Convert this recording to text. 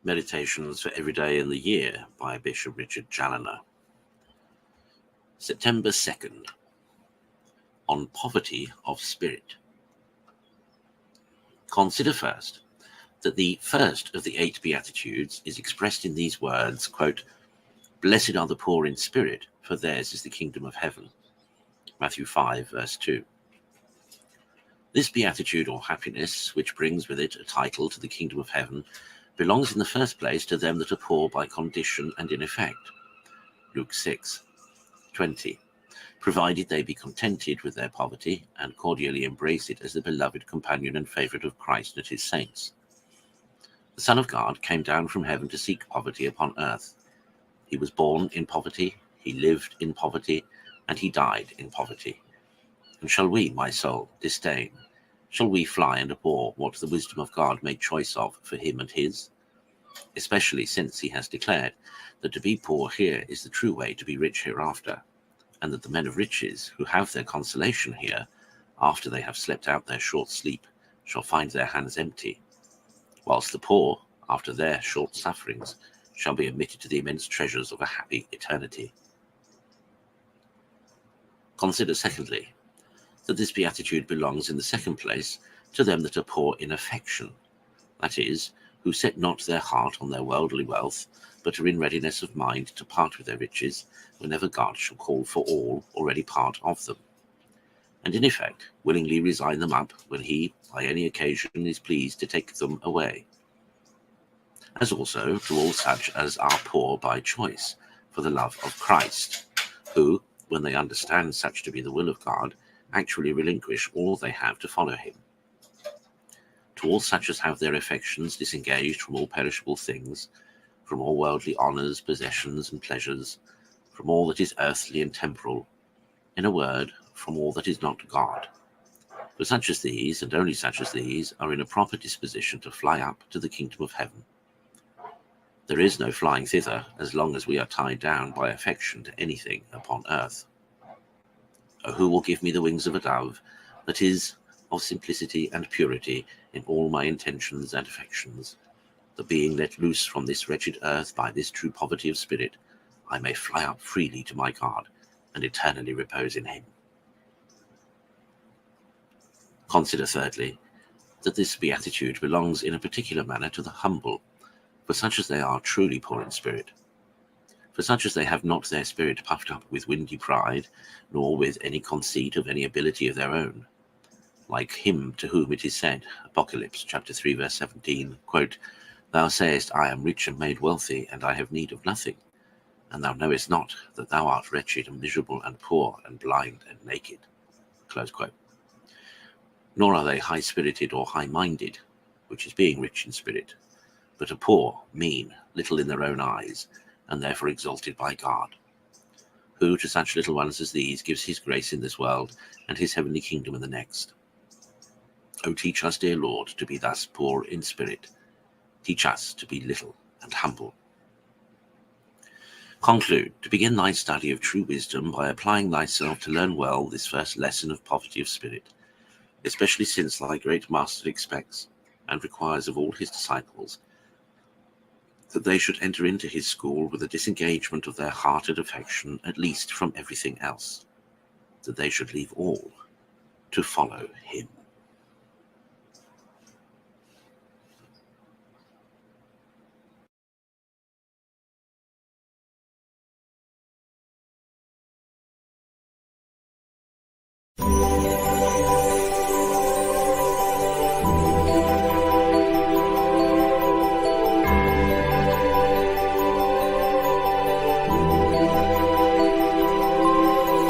Meditations for Every Day in the Year by Bishop Richard Challoner. September 2nd, on poverty of spirit. Consider first that the first of the 8 Beatitudes is expressed in these words, quote, "Blessed are the poor in spirit, for theirs is the kingdom of heaven." Matthew 5, verse 2. This beatitude or happiness, which brings with it a title to the kingdom of heaven, belongs in the first place to them that are poor by condition and in effect. Luke 6:20. Provided they be contented with their poverty and cordially embrace it as the beloved companion and favourite of Christ and his saints. The Son of God came down from heaven to seek poverty upon earth. He was born in poverty, he lived in poverty, and he died in poverty. And shall we, my soul, disdain? Shall we fly and abhor what the wisdom of God made choice of for him and his? Especially since he has declared that to be poor here is the true way to be rich hereafter, and that the men of riches, who have their consolation here, after they have slept out their short sleep, shall find their hands empty, whilst the poor, after their short sufferings, shall be admitted to the immense treasures of a happy eternity. Consider, secondly, that this beatitude belongs in the second place to them that are poor in affection, that is, who set not their heart on their worldly wealth, but are in readiness of mind to part with their riches whenever God shall call for all already part of them, and in effect willingly resign them up when he by any occasion is pleased to take them away. As also to all such as are poor by choice, for the love of Christ, who, when they understand such to be the will of God, actually relinquish all they have to follow him. To all such as have their affections disengaged from all perishable things, from all worldly honours, possessions, and pleasures, from all that is earthly and temporal, in a word, from all that is not God. For such as these, and only such as these, are in a proper disposition to fly up to the kingdom of heaven. There is no flying thither as long as we are tied down by affection to anything upon earth. "Oh, who will give me the wings of a dove, that is, of simplicity and purity in all my intentions and affections, that being let loose from this wretched earth by this true poverty of spirit, I may fly up freely to my God, and eternally repose in him." Consider, thirdly, that this beatitude belongs in a particular manner to the humble, for such as they are truly poor in spirit. For such as they have not their spirit puffed up with windy pride, nor with any conceit of any ability of their own, like him to whom it is said, Apocalypse chapter 3, verse 17, quote, "Thou sayest, I am rich and made wealthy, and I have need of nothing, and thou knowest not that thou art wretched and miserable and poor and blind and naked." Close quote. Nor are they high-spirited or high-minded, which is being rich in spirit, but are poor, mean, little in their own eyes, and therefore exalted by God, who to such little ones as these gives his grace in this world and his heavenly kingdom in the next. O teach us, dear Lord, to be thus poor in spirit. Teach us to be little and humble. Conclude to begin thy study of true wisdom by applying thyself to learn well this first lesson of poverty of spirit, especially since thy great Master expects and requires of all his disciples that they should enter into his school with a disengagement of their hearted affection, at least from everything else, that they should leave all to follow him.